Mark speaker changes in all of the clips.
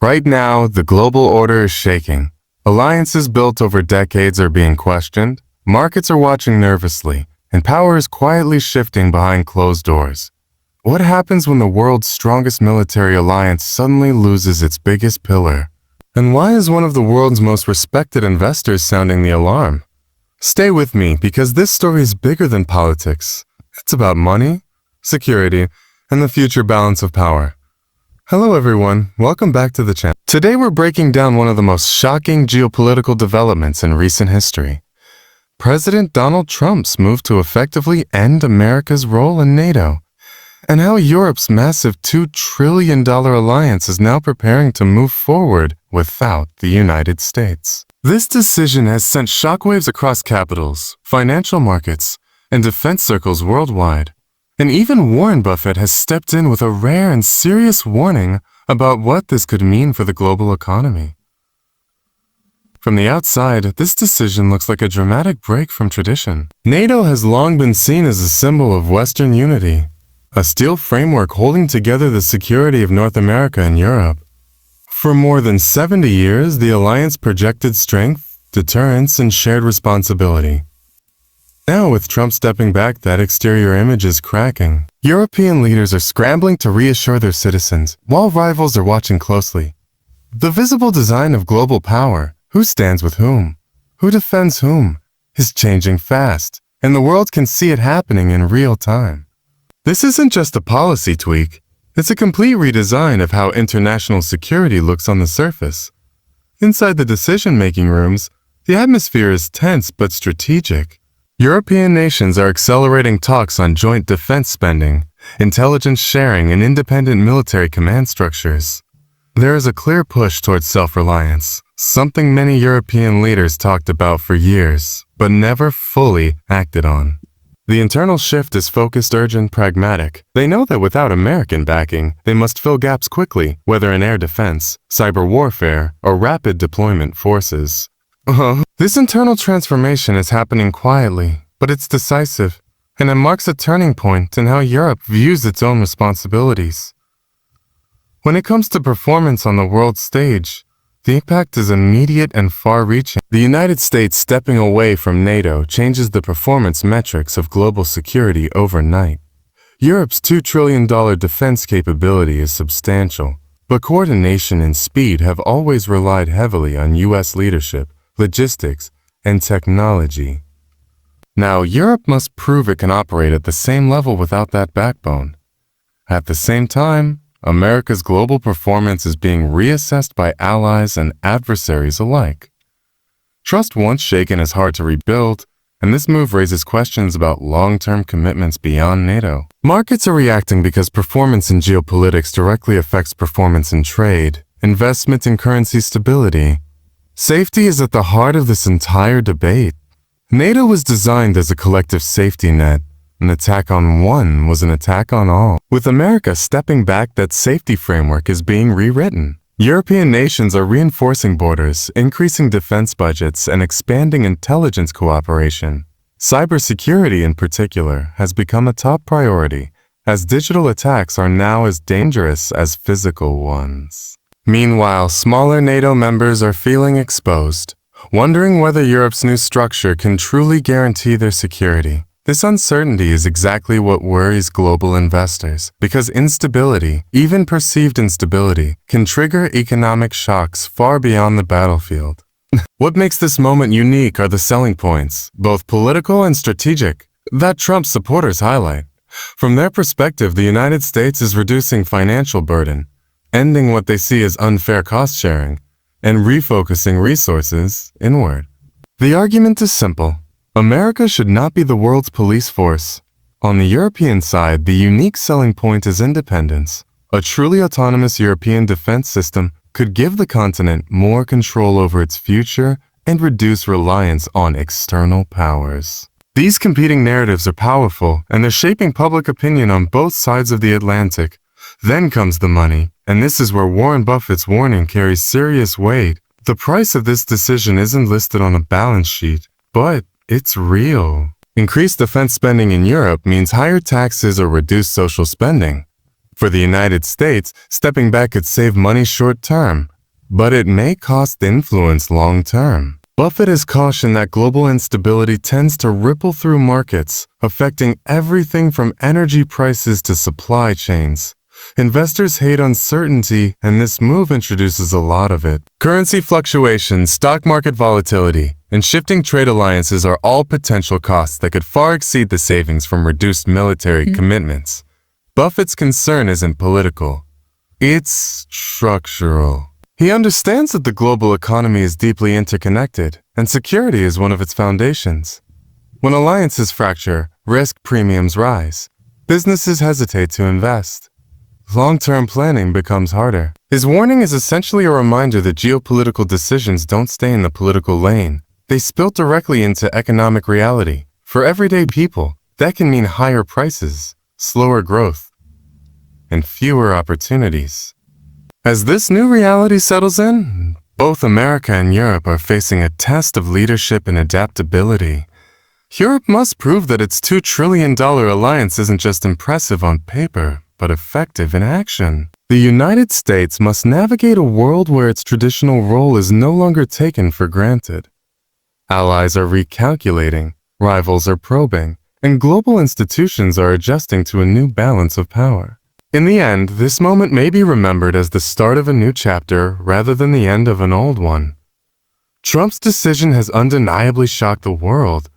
Speaker 1: Right now, the global order is shaking. Alliances built over decades are being questioned, markets are watching nervously, and power is quietly shifting behind closed doors. What happens when the world's strongest military alliance suddenly loses its biggest pillar? And why is one of the world's most respected investors sounding the alarm? Stay with me because this story is bigger than politics. It's about money, security, and the future balance of power. Hello everyone, welcome back to the channel. Today we're breaking down one of the most shocking geopolitical developments in recent history. President Donald Trump's move to effectively end America's role in NATO, and how Europe's massive $2 trillion alliance is now preparing to move forward without the United States. This decision has sent shockwaves across capitals, financial markets, and defense circles worldwide. And even Warren Buffett has stepped in with a rare and serious warning about what this could mean for the global economy. From the outside, this decision looks like a dramatic break from tradition. NATO has long been seen as a symbol of Western unity, a steel framework holding together the security of North America and Europe. For more than 70 years, the alliance projected strength, deterrence, and shared responsibility. Now, with Trump stepping back, that exterior image is cracking. European leaders are scrambling to reassure their citizens, while rivals are watching closely. The visible design of global power, who stands with whom, who defends whom, is changing fast, and the world can see it happening in real time. This isn't just a policy tweak, it's a complete redesign of how international security looks on the surface. Inside the decision-making rooms, the atmosphere is tense but strategic. European nations are accelerating talks on joint defense spending, intelligence sharing, and independent military command structures. There is a clear push towards self-reliance, something many European leaders talked about for years, but never fully acted on. The internal shift is focused, urgent, pragmatic. They know that without American backing, they must fill gaps quickly, whether in air defense, cyber warfare, or rapid deployment forces. This internal transformation is happening quietly, but it's decisive, and it marks a turning point in how Europe views its own responsibilities. When it comes to performance on the world stage, the impact is immediate and far-reaching. The United States stepping away from NATO changes the performance metrics of global security overnight. Europe's $2 trillion defense capability is substantial, but coordination and speed have always relied heavily on U.S. leadership, logistics, and technology. Now, Europe must prove it can operate at the same level without that backbone. At the same time, America's global performance is being reassessed by allies and adversaries alike. Trust once shaken is hard to rebuild, and this move raises questions about long-term commitments beyond NATO. Markets are reacting because performance in geopolitics directly affects performance in trade, investment, and currency stability. Safety is at the heart of this entire debate. NATO was designed as a collective safety net. An attack on one was an attack on all. With America stepping back, that safety framework is being rewritten. European nations are reinforcing borders, increasing defense budgets, and expanding intelligence cooperation. Cybersecurity, in particular, has become a top priority, as digital attacks are now as dangerous as physical ones. Meanwhile, smaller NATO members are feeling exposed, wondering whether Europe's new structure can truly guarantee their security. This uncertainty is exactly what worries global investors, because instability, even perceived instability, can trigger economic shocks far beyond the battlefield. What makes this moment unique are the selling points, both political and strategic, that Trump's supporters highlight. From their perspective, the United States is reducing financial burden, ending what they see as unfair cost-sharing, and refocusing resources inward. The argument is simple. America should not be the world's police force. On the European side, the unique selling point is independence. A truly autonomous European defense system could give the continent more control over its future and reduce reliance on external powers. These competing narratives are powerful, and they're shaping public opinion on both sides of the Atlantic. Then comes the money, and this is where Warren Buffett's warning carries serious weight. The price of this decision isn't listed on a balance sheet, but it's real. Increased defense spending in Europe means higher taxes or reduced social spending. For the United States, stepping back could save money short term, but it may cost influence long term. Buffett has cautioned that global instability tends to ripple through markets, affecting everything from energy prices to supply chains. Investors hate uncertainty, and this move introduces a lot of it. Currency fluctuations, stock market volatility, and shifting trade alliances are all potential costs that could far exceed the savings from reduced military commitments. Buffett's concern isn't political. It's structural. He understands that the global economy is deeply interconnected, and security is one of its foundations. When alliances fracture, risk premiums rise. Businesses hesitate to invest. Long-term planning becomes harder. His warning is essentially a reminder that geopolitical decisions don't stay in the political lane. They spill directly into economic reality. For everyday people, that can mean higher prices, slower growth, and fewer opportunities. As this new reality settles in, both America and Europe are facing a test of leadership and adaptability. Europe must prove that its $2 trillion alliance isn't just impressive on paper, but effective in action. The United States must navigate a world where its traditional role is no longer taken for granted. Allies are recalculating, rivals are probing, and global institutions are adjusting to a new balance of power. In the end, this moment may be remembered as the start of a new chapter rather than the end of an old one. Trump's decision has undeniably shocked the world,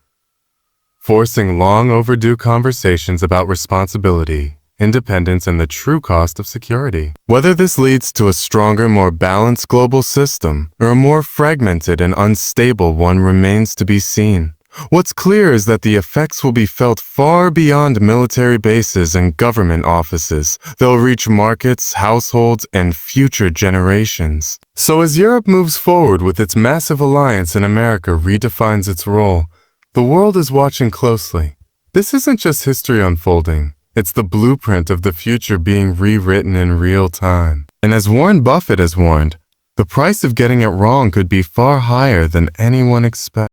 Speaker 1: forcing long overdue conversations about responsibility, independence, and the true cost of security. Whether this leads to a stronger, more balanced global system, or a more fragmented and unstable one remains to be seen. What's clear is that the effects will be felt far beyond military bases and government offices. They'll reach markets, households, and future generations. So as Europe moves forward with its massive alliance and America redefines its role, the world is watching closely. This isn't just history unfolding. It's the blueprint of the future being rewritten in real time. And as Warren Buffett has warned, the price of getting it wrong could be far higher than anyone expects.